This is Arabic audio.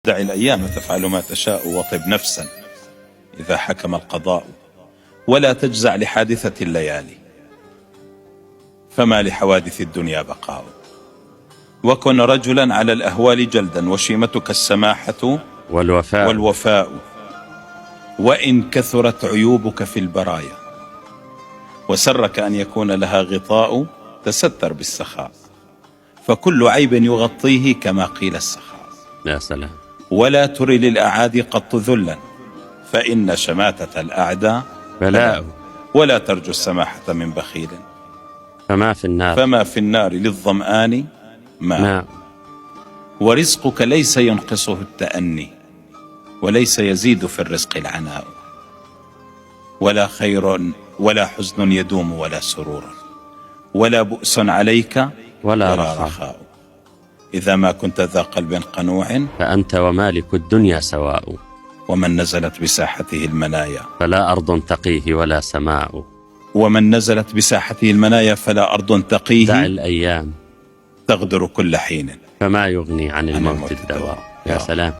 دع الأيام تفعل ما تشاء وطب نفسا إذا حكم القضاء، ولا تجزع لحادثة الليالي، فما لحوادث الدنيا بقاء. وكن رجلا على الأهوال جلدا، وشيمتك السماحة والوفاء. وإن كثرت عيوبك في البرايا وسرك أن يكون لها غطاء، تستر بالسخاء، فكل عيب يغطيه كما قيل السخاء. يا سلام. ولا تر للأعادي قط ذلا، فإن شماتة الأعداء بلاء. ولا ترجو السماحة من بخيل، فما في النار للظمآن ماء. ورزقك ليس ينقصه التأني، وليس يزيد في الرزق العناء. ولا خير ولا حزن يدوم ولا سرور، ولا بؤس عليك ولا رخاء. إذا ما كنت ذا قلب قنوع، فأنت ومالك الدنيا سواء. ومن نزلت بساحته المنايا فلا أرض تقيه ولا سماء. ومن نزلت بساحته المنايا فلا أرض تقيه. دع الأيام تغدر كل حين، فما يغني عن الموت الدواء. يا سلام.